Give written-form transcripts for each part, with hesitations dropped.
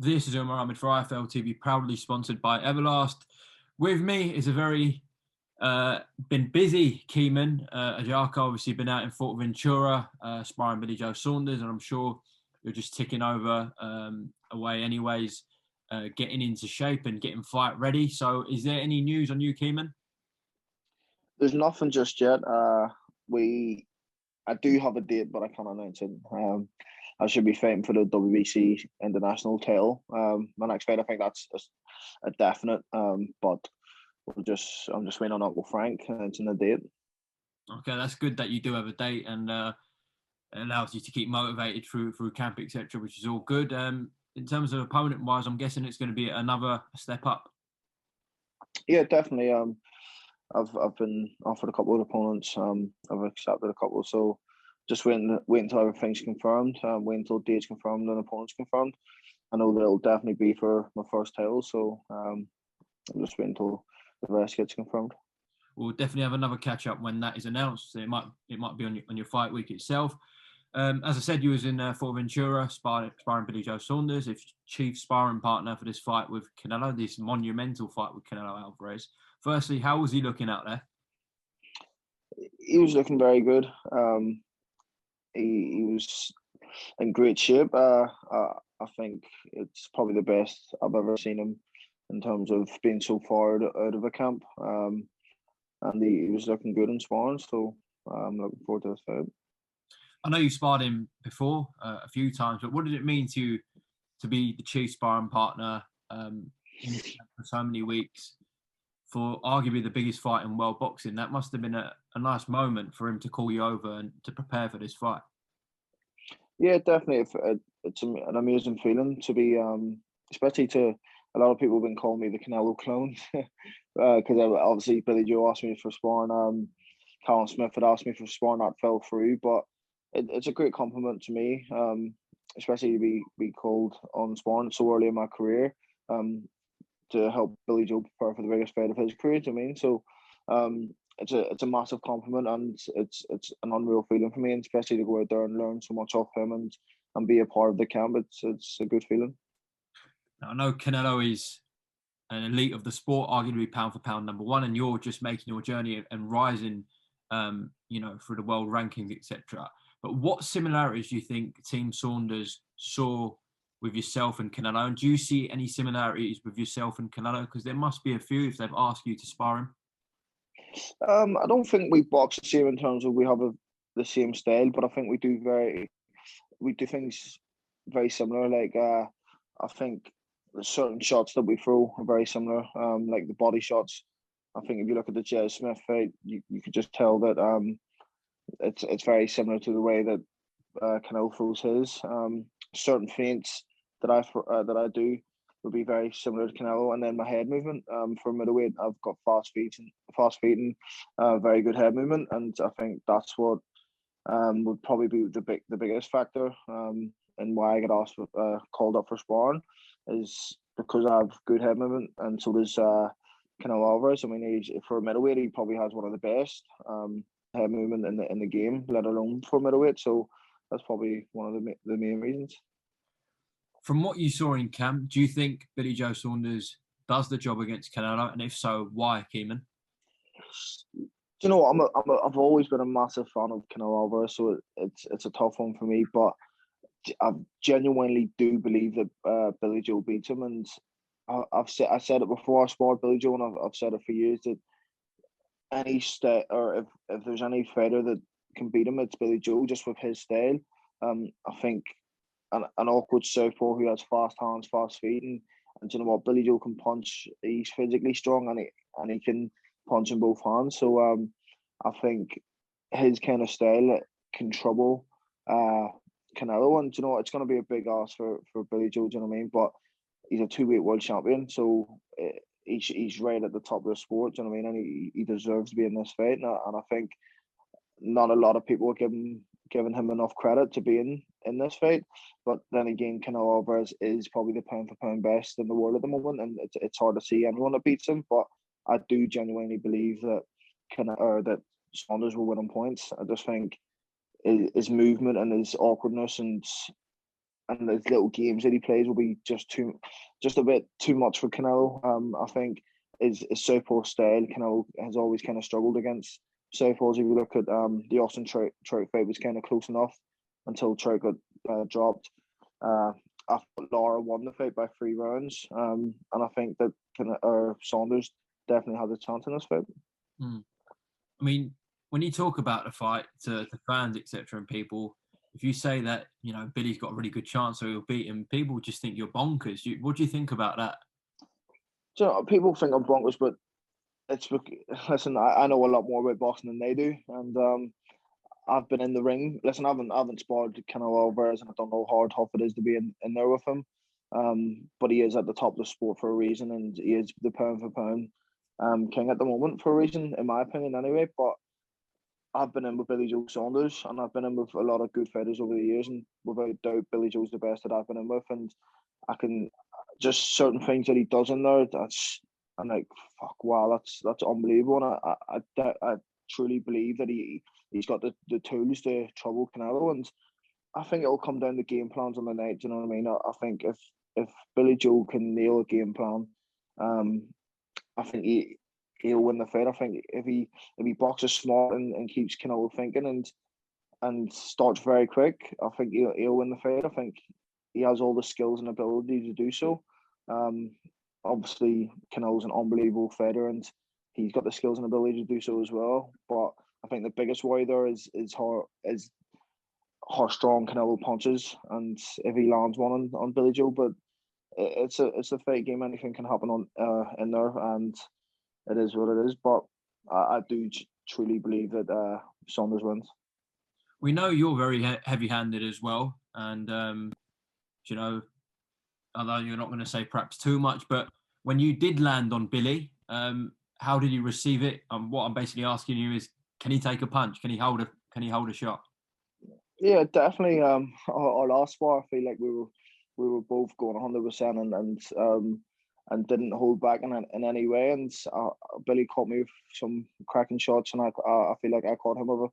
This is Omar Ahmed for IFL TV, proudly sponsored by Everlast. With me is a very been busy Caoimhin Agyarko, obviously been out in Ventura, sparring Billy Joe Saunders, and I'm sure you're just ticking over away anyways, getting into shape and getting fight ready. So is there any news on you, Caoimhin? There's nothing just yet. I do have a date, but I can't announce it. I should be fighting for the WBC international title. My next fight, I think that's a definite. But I'm just waiting on Uncle Frank announcing the date. Okay, that's good that you do have a date, and it allows you to keep motivated through camp, etc., which is all good. In terms of opponent wise, I'm guessing it's going to be another step up. Yeah, definitely. I've been offered a couple of opponents. I've accepted a couple, so just wait until everything's confirmed. Wait until dates confirmed and opponents confirmed. I know that it'll definitely be for my first title, so I'm just waiting until the rest gets confirmed. We'll definitely have another catch up when that is announced. It might be on your fight week itself. As I said, you was in Ventura sparring Billy Joe Saunders, if chief sparring partner for this fight with Canelo, this monumental fight with Canelo Alvarez. Firstly, how was he looking out there? He was looking very good. He was in great shape. I think it's probably the best I've ever seen him in terms of being so far out of a camp. And he was looking good in sparring, so I'm looking forward to this fight. I know you sparred him before a few times, but what did it mean to be the chief sparring partner for so many weeks for arguably the biggest fight in world boxing? That must have been a nice moment for him to call you over and to prepare for this fight. Yeah, definitely. It's an amazing feeling to be, especially to a lot of people have been calling me the Canelo clone because obviously Billy Joe asked me for sparring. Callum Smith had asked me for sparring, that fell through, but it's a great compliment to me, especially to be called on sparring so early in my career, to help Billy Joe prepare for the biggest fight of his career. I mean, so it's a massive compliment, and it's an unreal feeling for me, and especially to go out there and learn so much off him and be a part of the camp. It's a good feeling. Now, I know Canelo is an elite of the sport, arguably pound for pound number one, and you're just making your journey and rising, through the world rankings, etc. But what similarities do you think Team Saunders saw with yourself and Canelo? And do you see any similarities with yourself and Canelo? Because there must be a few if they've asked you to spar him. I don't think we box the same in terms of we have the same style, but I think we do things very similar. Like I think the certain shots that we throw are very similar. Like the body shots. I think if you look at the Jez Smith fight, you could just tell that it's very similar to the way that Canelo throws his. Certain feints that I do would be very similar to Canelo, and then my head movement. For middleweight, I've got fast feet and very good head movement, and I think that's what would probably be the biggest factor and why I get asked called up for sparring is because I have good head movement, and so does Canelo Alvarez. I mean, for a middleweight, he probably has one of the best head movement in the game, let alone for middleweight. So that's probably one of the main reasons. From what you saw in camp, do you think Billy Joe Saunders does the job against Canelo? And if so, why, Caoimhin? Do you know what? I've always been a massive fan of Canelo Alvarez, so it's a tough one for me. But I genuinely do believe that Billy Joe beats him, and I said it before I sparred Billy Joe, and I've said it for years that if there's any fighter that can beat him, it's Billy Joe, just with his style. I think an awkward southpaw who has fast hands, fast feet, and you know what, Billy Joe can punch. He's physically strong, and he can punch in both hands. So I think his kind of style can trouble Canelo, and you know it's going to be a big ask for Billy Joe. Do you know what I mean? But he's a two-weight world champion, so he's right at the top of the sport. Do you know what I mean? And he deserves to be in this fight, and I think not a lot of people are giving him enough credit to be in this fight. But then again, Canelo Alvarez is probably the pound for pound best in the world at the moment, and it's hard to see anyone that beats him. But I do genuinely believe that that Saunders will win on points. I just think his movement and his awkwardness and and the little games that he plays will be just a bit too much for Canelo. I think his southpaw style, Canelo has always kind of struggled against southpaws. If you look at the Austin Trout fight, was kind of close enough until Trout got dropped. I thought Lara won the fight by 3 rounds, and I think that Saunders definitely has a chance in this fight. I mean, when you talk about the fight to fans, etc., and people, if you say that, you know, Billy's got a really good chance, so he'll beat him, people just think you're bonkers. What do you think about that? So people think I'm bonkers, but listen. I know a lot more about boxing than they do, and I've been in the ring. Listen, I haven't sparred Canelo Alvarez, and I don't know how tough it is to be in there with him. But he is at the top of the sport for a reason, and he is the pound for pound king at the moment for a reason, in my opinion, anyway. But I've been in with Billy Joe Saunders, and I've been in with a lot of good fighters over the years, and without doubt, Billy Joe's the best that I've been in with, and I can just certain things that he does in there. I'm like, fuck, wow, that's unbelievable, and I truly believe that he's got the tools to trouble Canelo, and I think it'll come down to game plans on the night. Do you know what I mean? I think if Billy Joe can nail a game plan, I think he'll win the fight. I think if he boxes smart and keeps Canelo thinking and starts very quick, I think he'll win the fight. I think he has all the skills and ability to do so. Obviously, Canelo's an unbelievable fighter, and he's got the skills and ability to do so as well. But I think the biggest worry there is how strong Canelo punches, and if he lands one on Billy Joe. But it's a fight game. Anything can happen in there, and it is what it is. But I do truly believe that Saunders wins. We know you're very heavy-handed as well, and you know, although you're not going to say perhaps too much, but when you did land on Billy, how did you receive it? What I'm basically asking you is, can he take a punch? Can he hold a shot? Yeah, definitely. Our last spar, I feel like we were both going 100% and didn't hold back in any way. And Billy caught me with some cracking shots, and I feel like I caught him with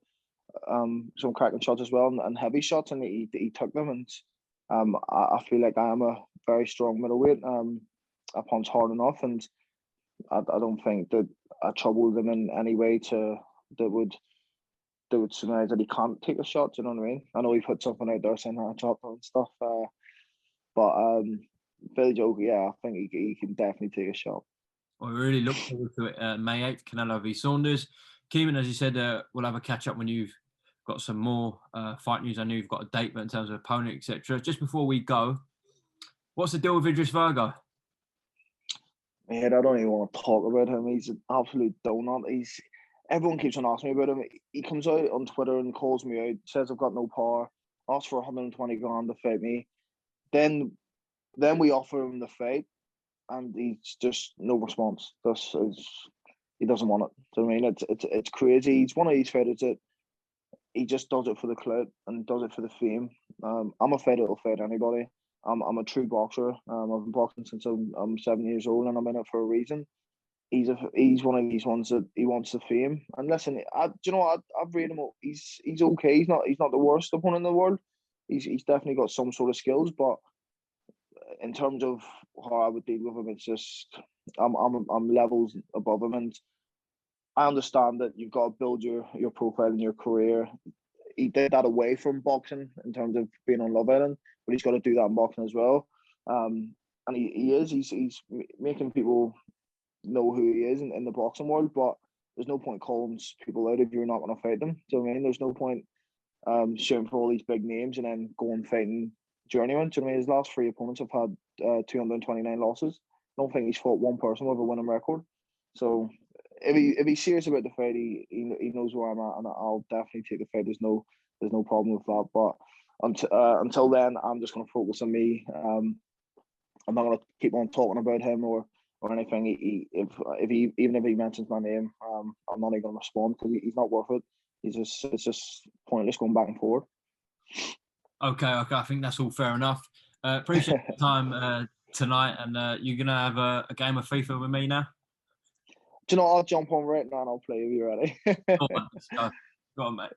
some cracking shots as well, and heavy shots, and he took them. And I feel like I am a very strong middleweight. I punch hard enough, and I don't think that I troubled him in any way that would surmise that he can't take a shot. Do you know what I mean? I know he put something out there saying I chopped and stuff, but Billy Joe, yeah, I think he can definitely take a shot. Well, we really look forward to it. May 8th, Canelo v Saunders. Caoimhin, as you said, we'll have a catch up when you've got some more fight news. I know you've got a date, but in terms of opponent, etc. Just before we go, what's the deal with Idris Vega? Man, I don't even want to talk about him. He's an absolute donut. Everyone keeps on asking me about him. He comes out on Twitter and calls me out, says I've got no power, asks for 120 grand to fight me. Then we offer him the fight, and he's just no response. He doesn't want it. So I mean, it's crazy. He's one of these fighters that he just does it for the clout and does it for the fame. I'm a fighter that'll fight anybody. I'm a true boxer. I've been boxing since I'm 7 years old, and I'm in it for a reason. He's one of these ones that he wants the fame. And listen, I've read him. He's okay. He's not the worst opponent in the world. He's definitely got some sort of skills, but in terms of how I would deal with him, it's just I'm levels above him, and I understand that you've got to build your profile in your career. He did that away from boxing in terms of being on Love Island, but he's got to do that in boxing as well. And he's making people know who he is in the boxing world, but there's no point calling people out if you're not going to fight them. Do you know what I mean? There's no point shooting for all these big names and then going fighting journeyman. Do you know what I mean? His last 3 opponents have had 229 losses. I don't think he's fought one person with a winning record. So if he's serious about the fight, he knows where I'm at, and I'll definitely take the fight. There's no problem with that. But until then, I'm just going to focus on me. I'm not going to keep on talking about him or anything. Even if he mentions my name, I'm not even going to respond because he's not worth it. It's just pointless going back and forth. Okay. I think that's all fair enough. Appreciate the time tonight, and you're gonna have a game of FIFA with me now. Do you know, I'll jump on right now and I'll play if you're ready. Go on, mate.